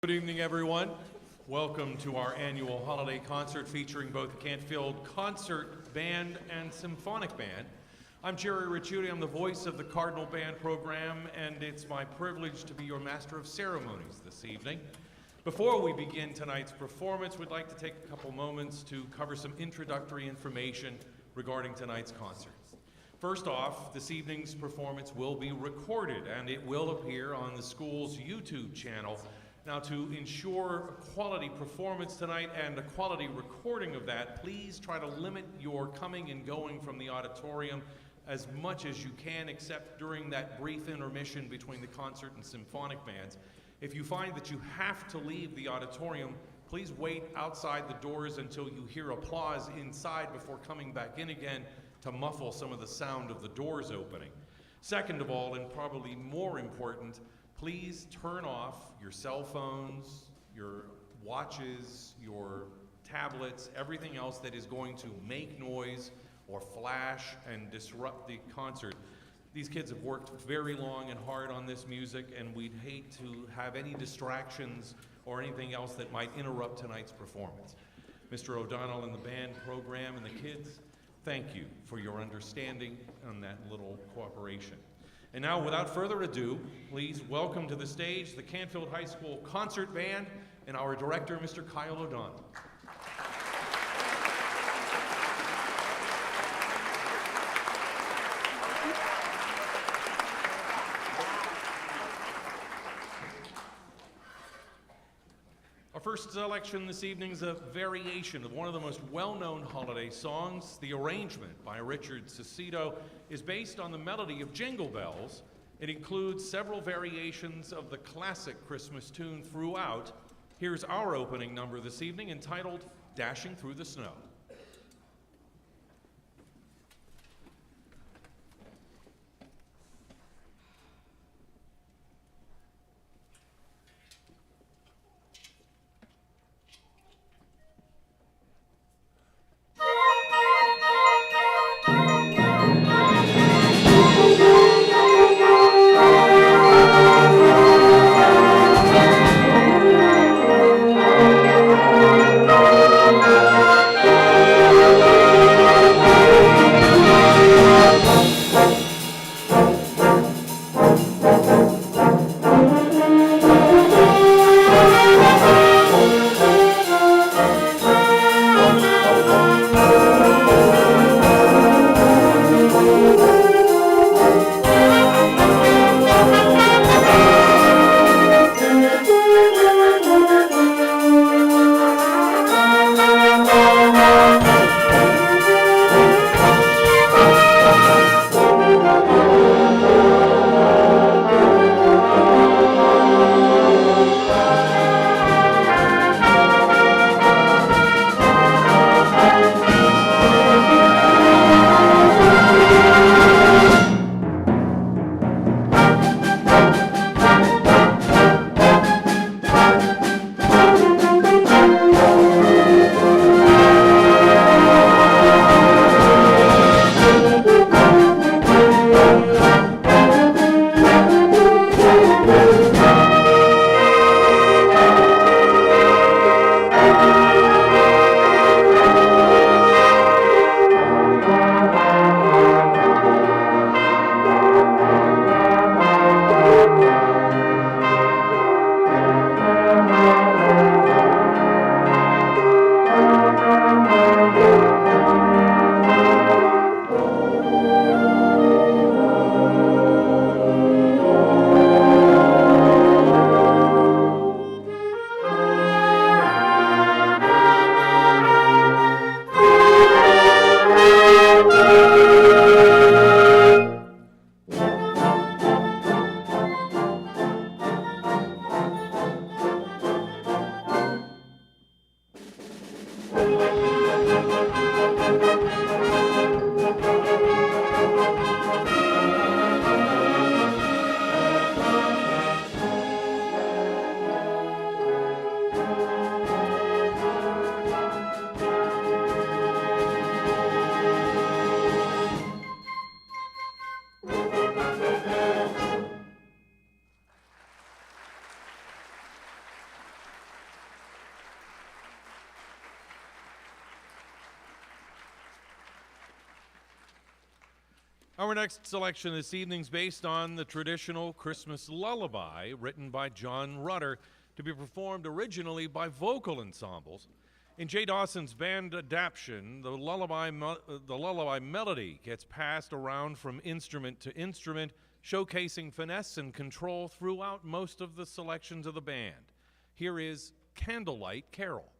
Good evening, everyone. Welcome to our annual holiday concert featuring both the Canfield Concert Band and Symphonic Band. I'm Jerry Ricciuti. I'm the voice of the Cardinal Band program, and it's my privilege to be your master of ceremonies this evening. Before we begin tonight's performance, we'd like to take a couple moments to cover some introductory information regarding tonight's concert. First off, this evening's performance will be recorded, and it will appear on the school's YouTube channel. Now, to ensure a quality performance tonight and a quality recording of that, please try to limit your coming and going from the auditorium as much as you can, except during that brief intermission between the concert and symphonic bands. If you find that you have to leave the auditorium, please wait outside the doors until you hear applause inside before coming back in again to muffle some of the sound of the doors opening. Second of all, and probably more important, please turn off your cell phones, your watches, your tablets, everything else that is going to make noise or flash and disrupt the concert. These kids have worked very long and hard on this music, and we'd hate to have any distractions or anything else that might interrupt tonight's performance. Mr. O'Donnell and the band program and the kids, thank you for your understanding and that little cooperation. And now, without further ado, please welcome to the stage the Canfield High School Concert Band and our director, Mr. Kyle O'Donnell. Our first selection this evening is a variation of one of the most well-known holiday songs. The arrangement by Richard Cicito is based on the melody of Jingle Bells. It includes several variations of the classic Christmas tune throughout. Here's our opening number this evening, entitled Dashing Through the Snow. Our next selection this evening is based on the traditional Christmas lullaby written by John Rutter to be performed originally by vocal ensembles. In Jay Dawson's band adaptation, the lullaby melody gets passed around from instrument to instrument, showcasing finesse and control throughout most of the selections of the band. Here is Candlelight Carol.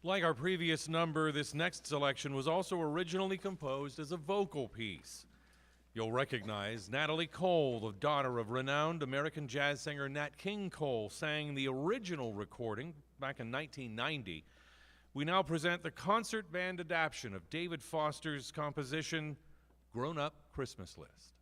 Like our previous number, this next selection was also originally composed as a vocal piece. You'll recognize Natalie Cole, the daughter of renowned American jazz singer Nat King Cole, sang the original recording back in 1990. We now present the concert band adaptation of David Foster's composition, Grown Up Christmas List.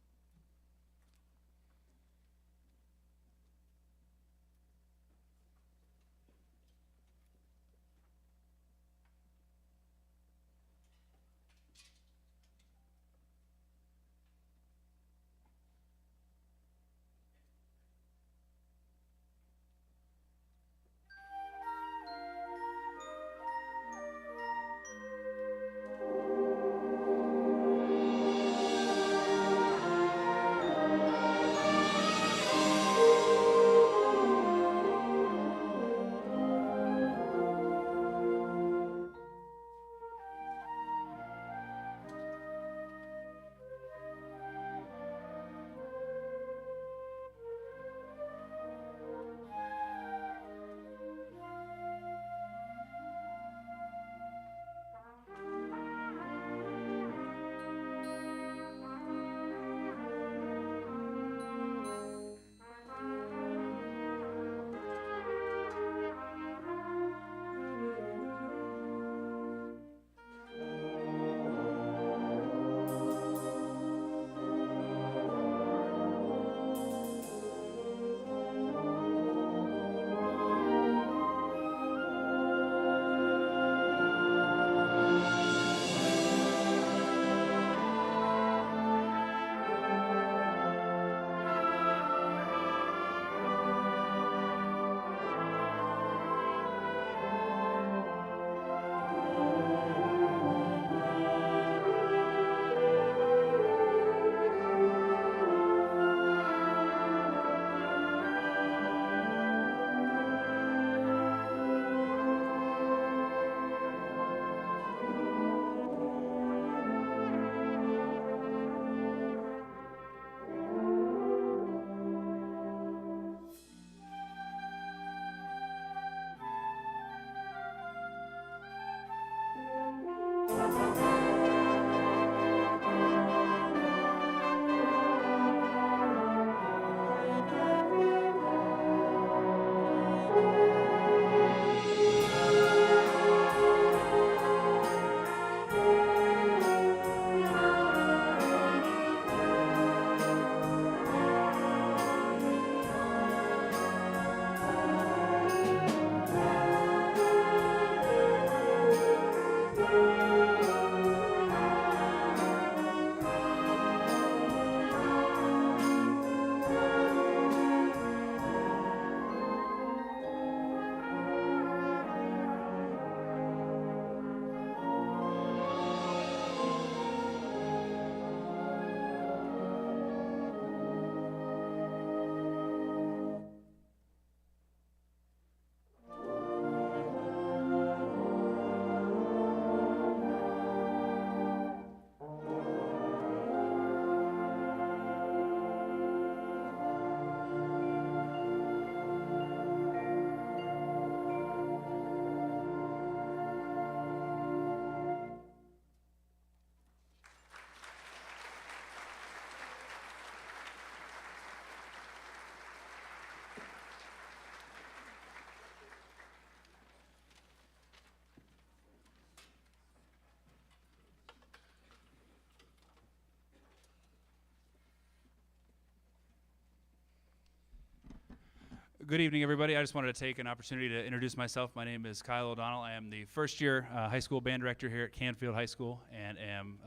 Good evening, everybody. I just wanted to take an opportunity to introduce myself. My name is Kyle O'Donnell. I am the first-year high school band director here at Canfield High School, and am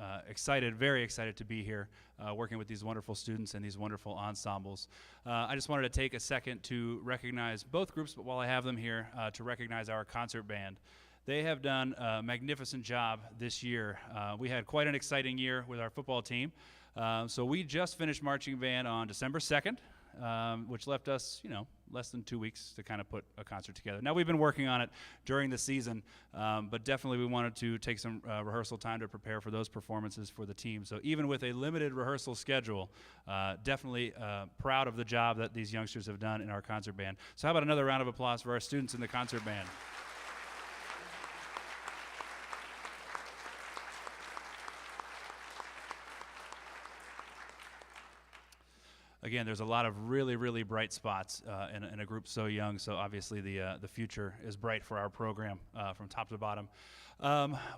very excited to be here working with these wonderful students and these wonderful ensembles. I just wanted to take a second to recognize both groups, but while I have them here, to recognize our concert band. They have done a magnificent job this year. We had quite an exciting year with our football team. So we just finished marching band on December 2nd. Which left us, less than 2 weeks to kind of put a concert together. Now, we've been working on it during the season, but definitely we wanted to take some rehearsal time to prepare for those performances for the team. So even with a limited rehearsal schedule, definitely proud of the job that these youngsters have done in our concert band. So how about another round of applause for our students in the concert band? again, there's a lot of really, really bright spots in a group so young. So obviously the future is bright for our program from top to bottom.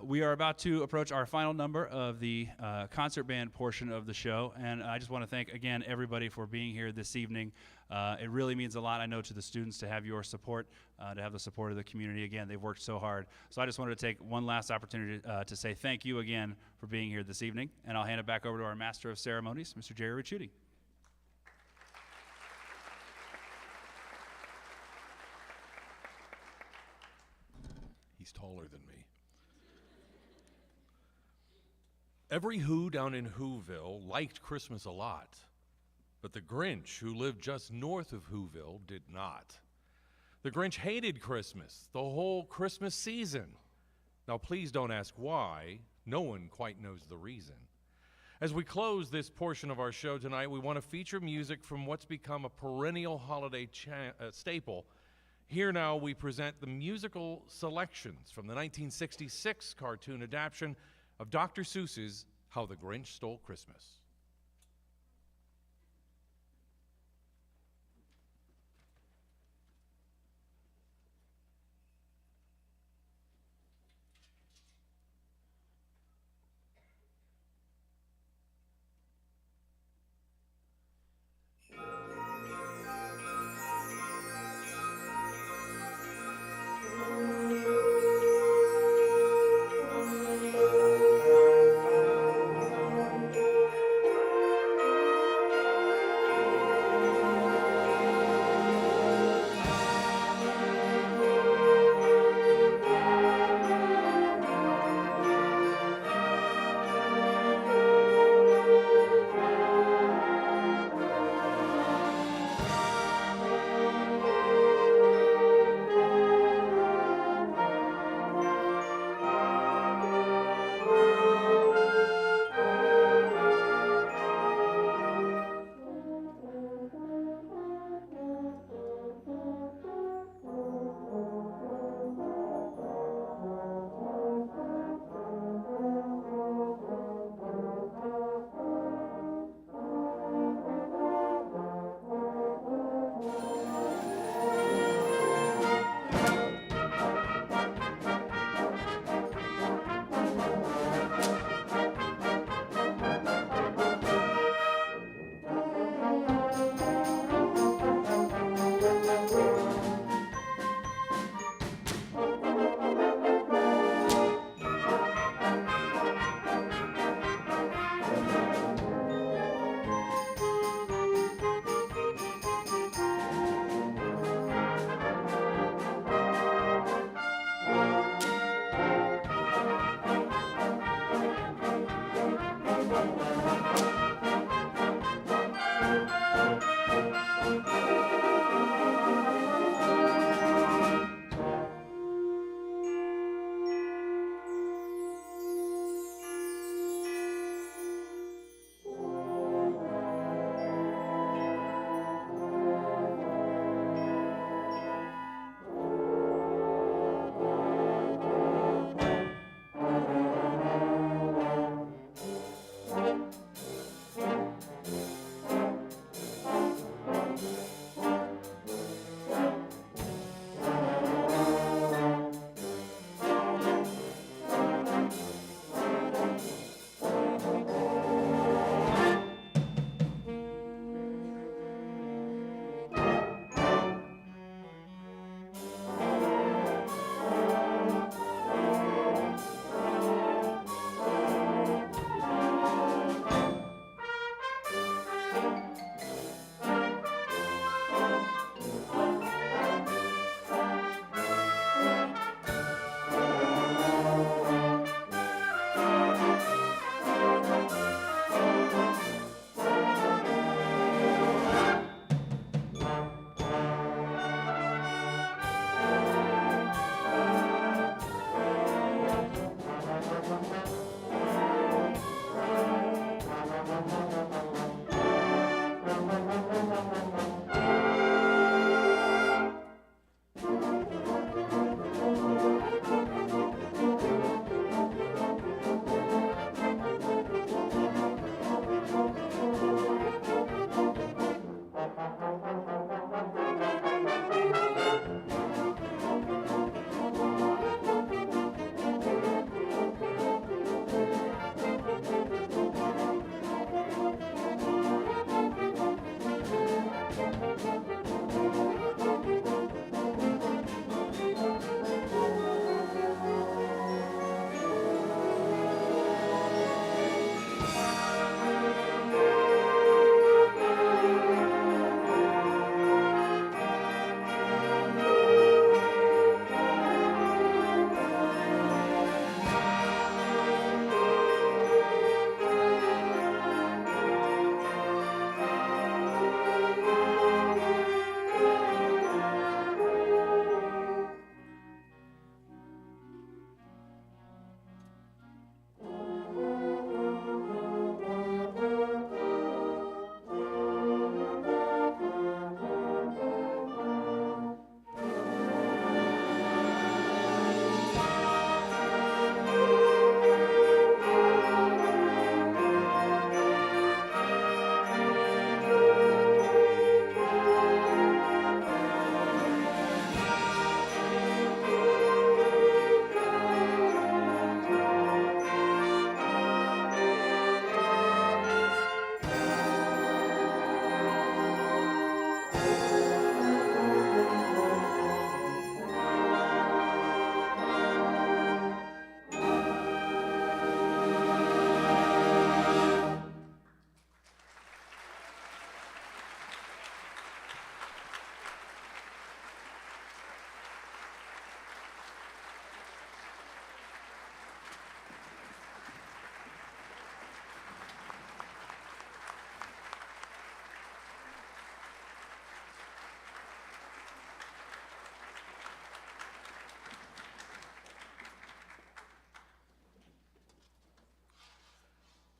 We are about to approach our final number of the concert band portion of the show, and I just want to thank again everybody for being here this evening. It really means a lot, I know, to the students to have your support, to have the support of the community. Again, they've worked so hard. So I just wanted to take one last opportunity to say thank you again for being here this evening, and I'll hand it back over to our Master of Ceremonies, Mr. Jerry Ricciuti. He's taller than me. Every Who down in Whoville liked Christmas a lot, but the Grinch, who lived just north of Whoville, did not. The Grinch hated Christmas, the whole Christmas season. Now, please don't ask why. No one quite knows the reason. As we close this portion of our show tonight, we want to feature music from what's become a perennial holiday staple. Here now we present the musical selections from the 1966 cartoon adaptation of Dr. Seuss's How the Grinch Stole Christmas.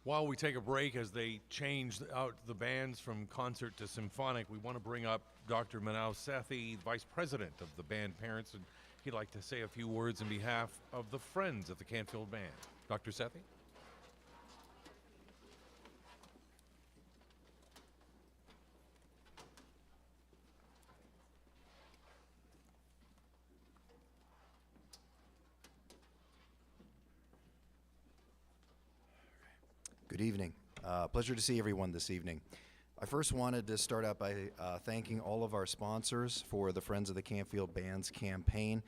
While we take a break as they change out the bands from concert to symphonic, we want to bring up Dr. Manav Sethi, Vice President of the band parents, and he'd like to say a few words on behalf of the friends of the Canfield Band. Dr. Sethi? Good evening. Pleasure to see everyone this evening. I first wanted to start out by thanking all of our sponsors for the Friends of the Canfield Bands campaign.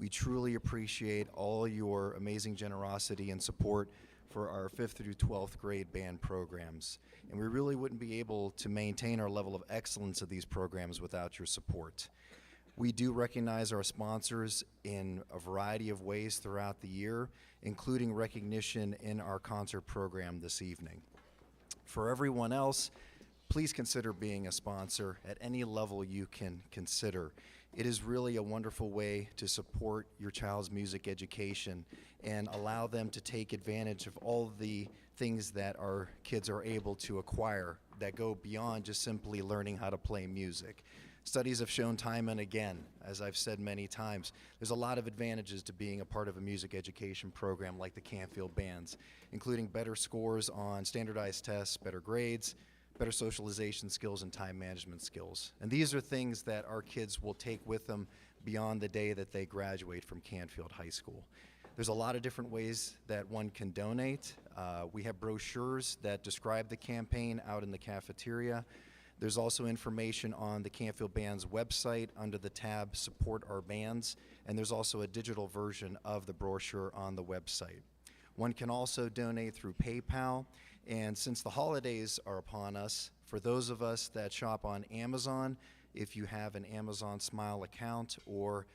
We truly appreciate all your amazing generosity and support for our 5th through 12th grade band programs. And we really wouldn't be able to maintain our level of excellence of these programs without your support. We do recognize our sponsors in a variety of ways throughout the year, including recognition in our concert program this evening. For everyone else, please consider being a sponsor at any level you can consider. It is really a wonderful way to support your child's music education and allow them to take advantage of all the things that our kids are able to acquire that go beyond just simply learning how to play music. Studies have shown time and again, as I've said many times, there's a lot of advantages to being a part of a music education program like the Canfield Bands, including better scores on standardized tests, better grades, better socialization skills, and time management skills. And these are things that our kids will take with them beyond the day that they graduate from Canfield High School. There's a lot of different ways that one can donate. We have brochures that describe the campaign out in the cafeteria. There's also information on the Canfield Band's website under the tab Support Our Bands, and there's also a digital version of the brochure on the website. One can also donate through PayPal, and since the holidays are upon us, for those of us that shop on Amazon, if you have an Amazon Smile account or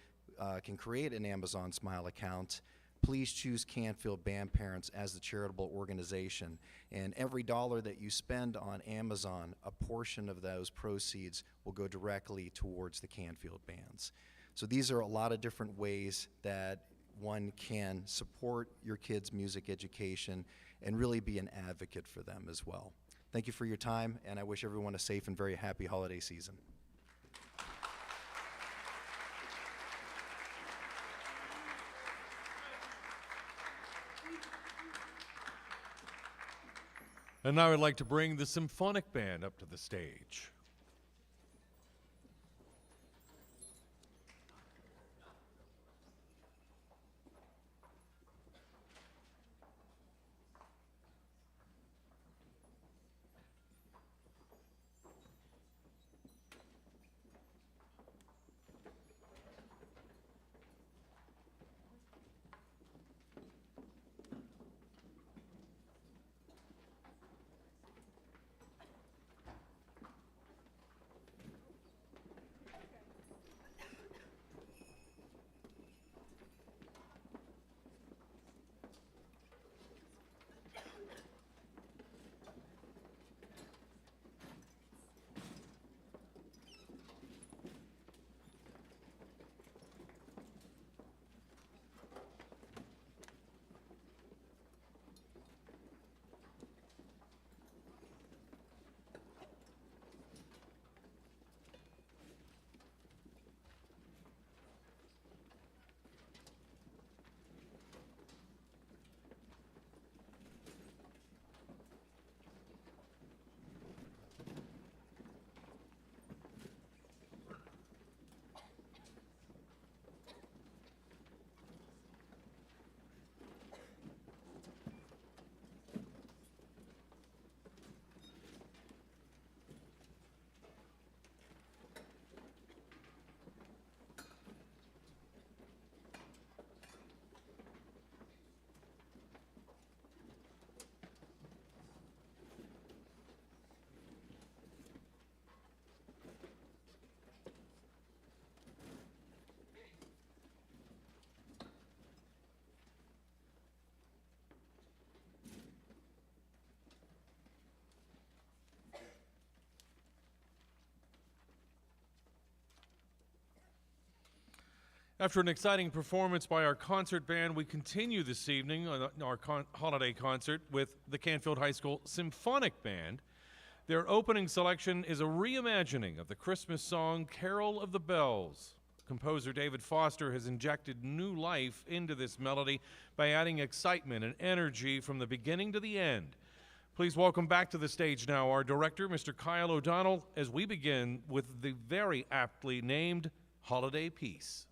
can create an Amazon Smile account, please choose Canfield Band Parents as the charitable organization. And every dollar that you spend on Amazon, a portion of those proceeds will go directly towards the Canfield Bands. So these are a lot of different ways that one can support your kids' music education and really be an advocate for them as well. Thank you for your time, and I wish everyone a safe and very happy holiday season. And now I'd like to bring the Symphonic Band up to the stage. After an exciting performance by our concert band, we continue this evening on our holiday concert with the Canfield High School Symphonic Band. Their opening selection is a reimagining of the Christmas song Carol of the Bells. Composer David Foster has injected new life into this melody by adding excitement and energy from the beginning to the end. Please welcome back to the stage now our director, Mr. Kyle O'Donnell, as we begin with the very aptly named Holiday Piece.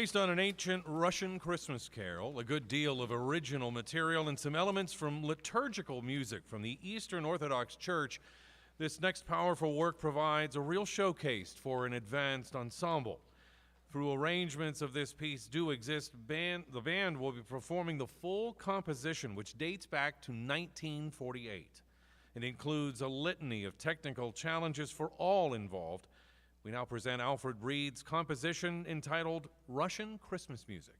Based on an ancient Russian Christmas carol, a good deal of original material, and some elements from liturgical music from the Eastern Orthodox Church, this next powerful work provides a real showcase for an advanced ensemble. Through arrangements of this piece do exist, the band will be performing the full composition, which dates back to 1948. It includes a litany of technical challenges for all involved. We now present Alfred Reed's composition entitled Russian Christmas Music.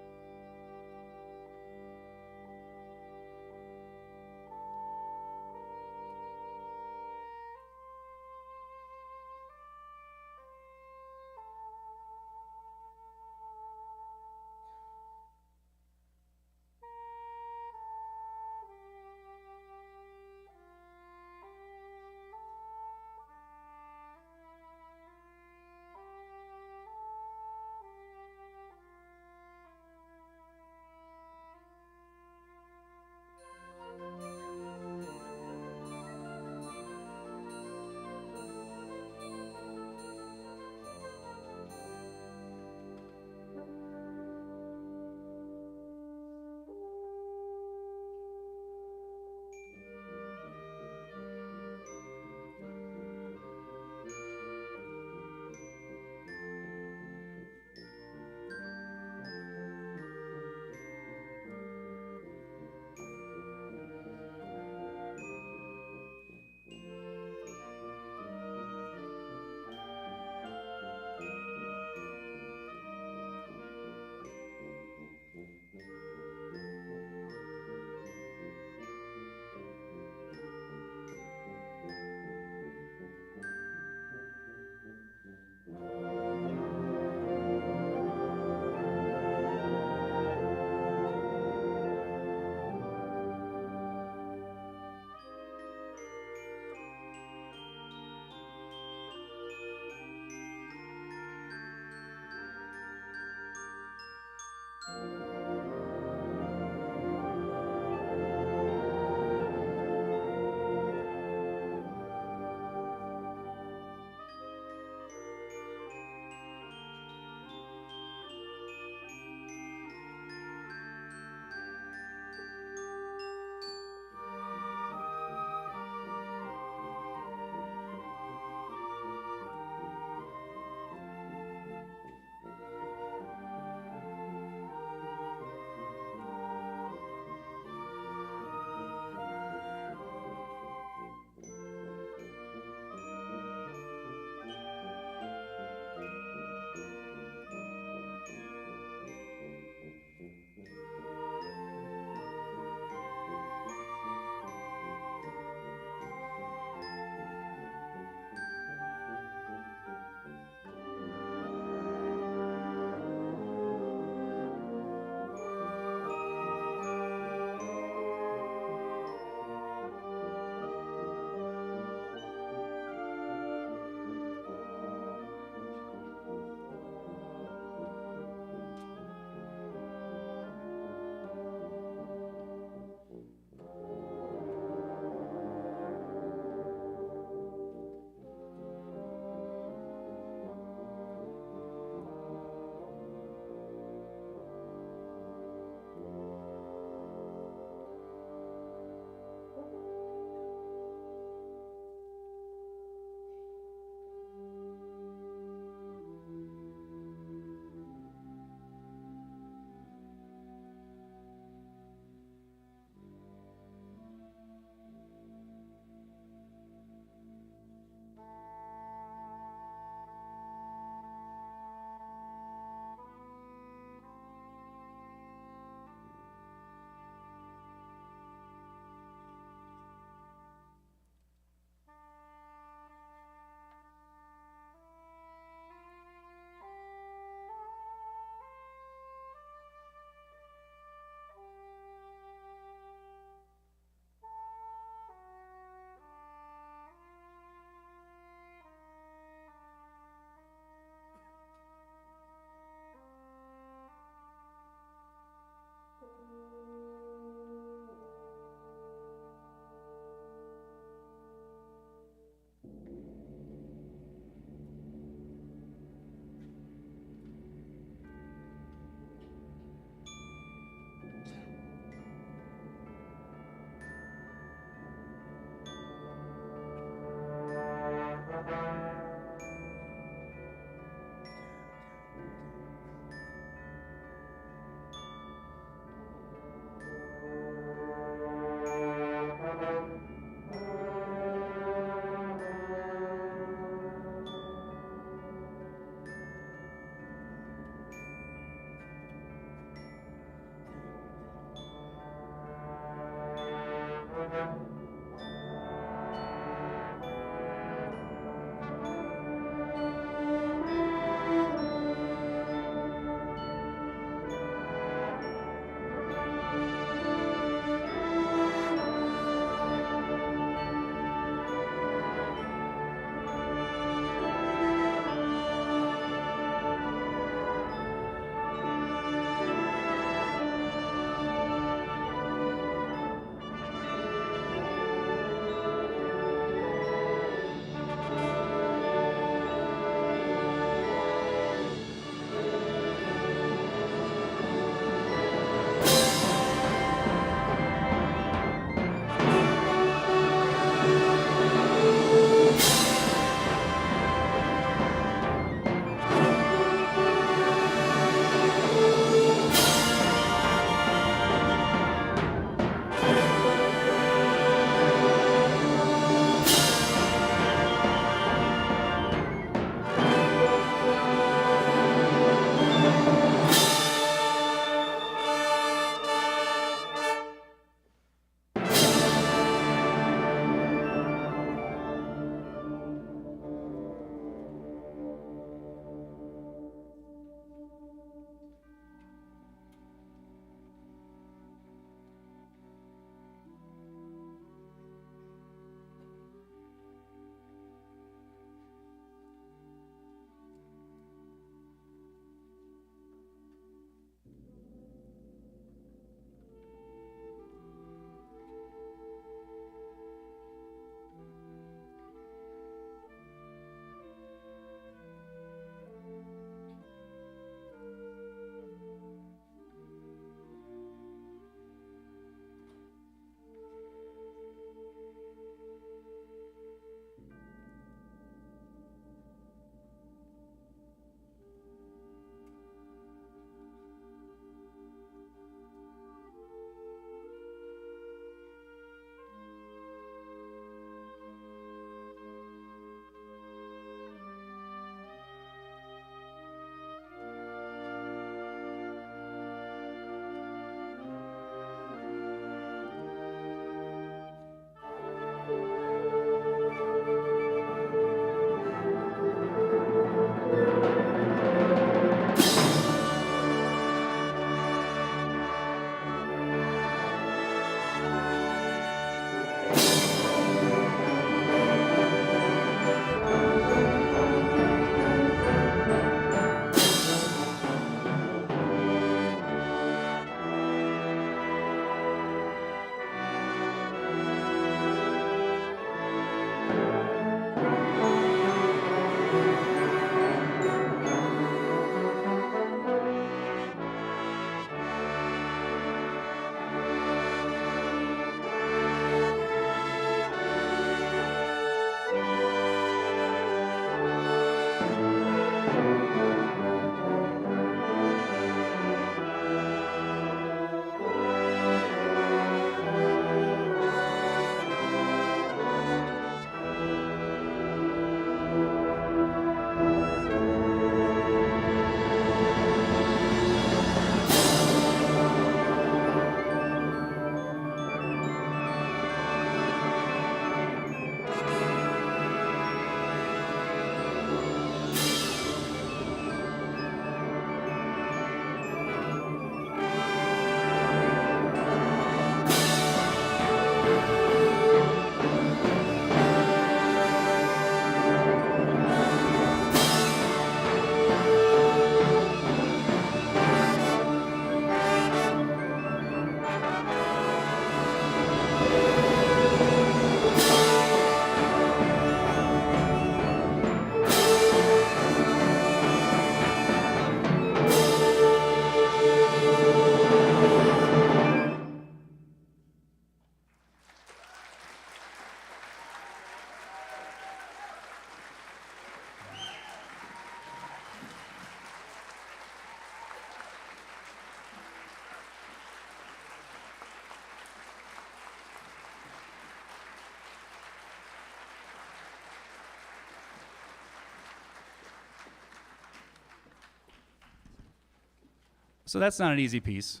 So that's not an easy piece.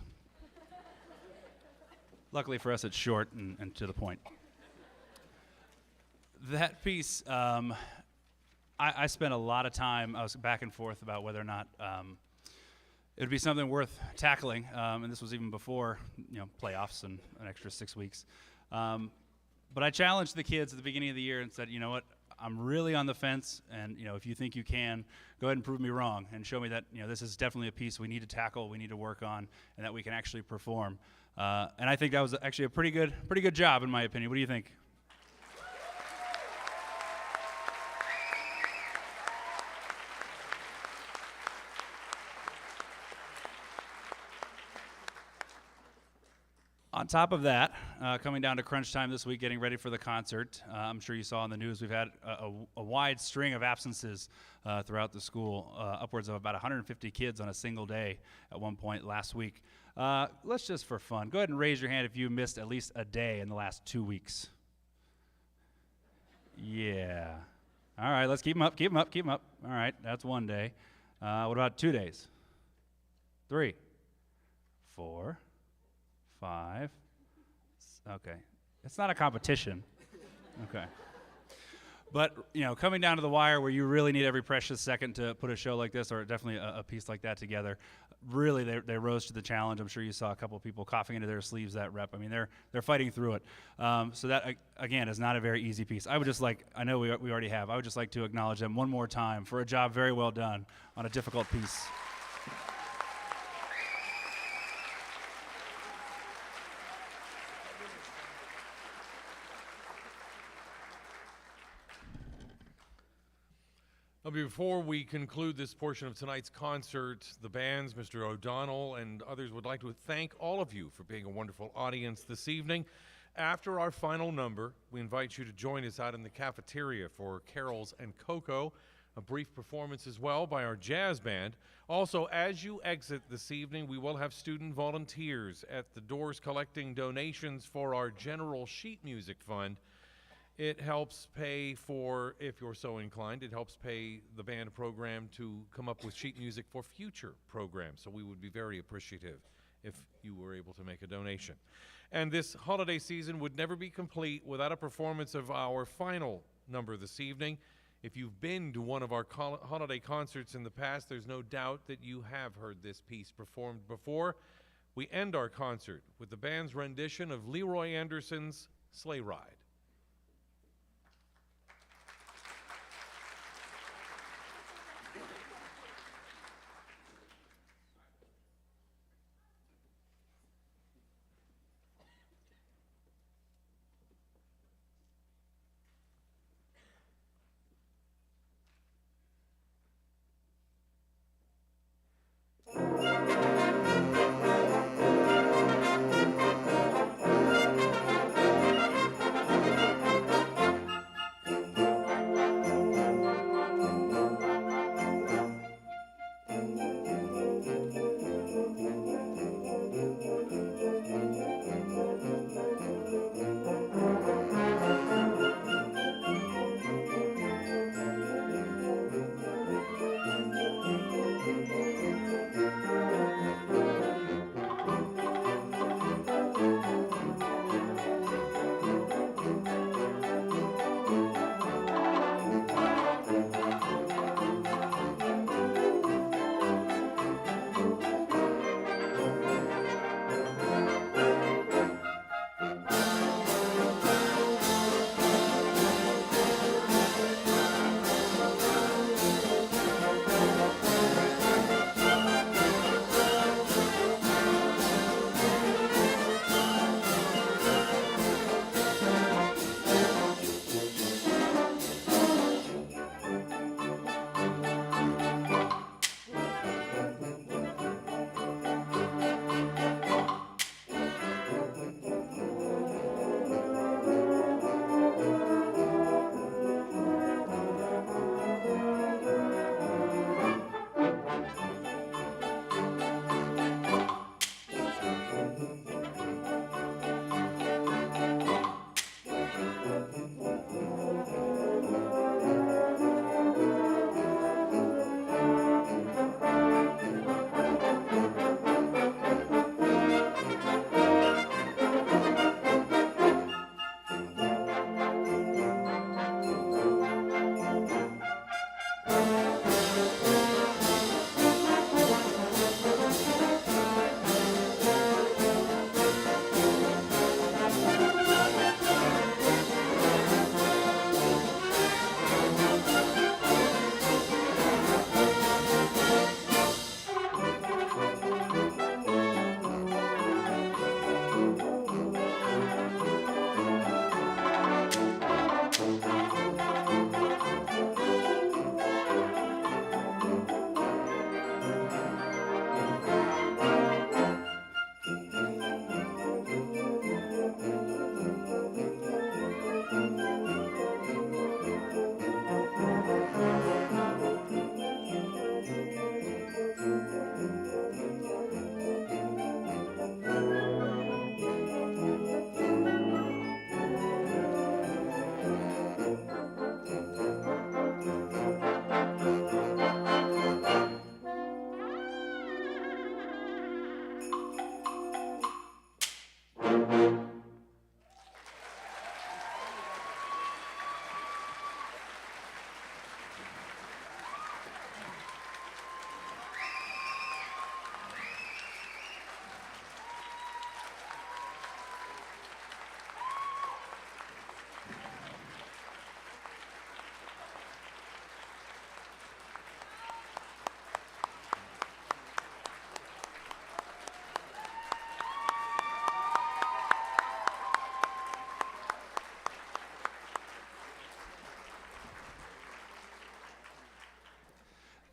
Luckily for us, it's short and to the point. That piece, I spent a lot of time, I was back and forth about whether or not it would be something worth tackling, and this was even before, playoffs and an extra 6 weeks. But I challenged the kids at the beginning of the year and said, you know what, I'm really on the fence, and if you think you can, go ahead and prove me wrong and show me that this is definitely a piece we need to tackle, we need to work on, and that we can actually perform. And I think that was actually a pretty good job in my opinion. What do you think? On top of that, coming down to crunch time this week, getting ready for the concert, I'm sure you saw in the news we've had a wide string of absences throughout the school, upwards of about 150 kids on a single day at one point last week. Let's just for fun, go ahead and raise your hand if you missed at least a day in the last 2 weeks. Yeah. All right, let's keep them up. All right, that's 1 day. What about 2 days? 3, 4, 5. Okay. It's not a competition. Okay. But, coming down to the wire where you really need every precious second to put a show like this, or definitely a piece like that together, really they rose to the challenge. I'm sure you saw a couple of people coughing into their sleeves that rep. I mean, they're fighting through it. So that, again, is not a very easy piece. I would just like, I know we already have, I would just like to acknowledge them one more time for a job very well done on a difficult piece. Before we conclude this portion of tonight's concert, the bands, Mr. O'Donnell and others would like to thank all of you for being a wonderful audience this evening. After our final number, we invite you to join us out in the cafeteria for carols and cocoa, a brief performance as well by our jazz band. Also, as you exit this evening, we will have student volunteers at the doors collecting donations for our general sheet music fund. It helps pay for, if you're so inclined, it helps pay the band program to come up with sheet music for future programs. So we would be very appreciative if you were able to make a donation. And this holiday season would never be complete without a performance of our final number this evening. If you've been to one of our holiday concerts in the past, there's no doubt that you have heard this piece performed before. We end our concert with the band's rendition of Leroy Anderson's Sleigh Ride.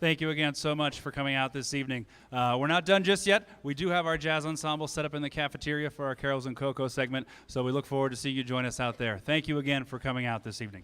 Thank you again so much for coming out this evening. We're not done just yet. We do have our jazz ensemble set up in the cafeteria for our Carols and Cocoa segment, so we look forward to seeing you join us out there. Thank you again for coming out this evening.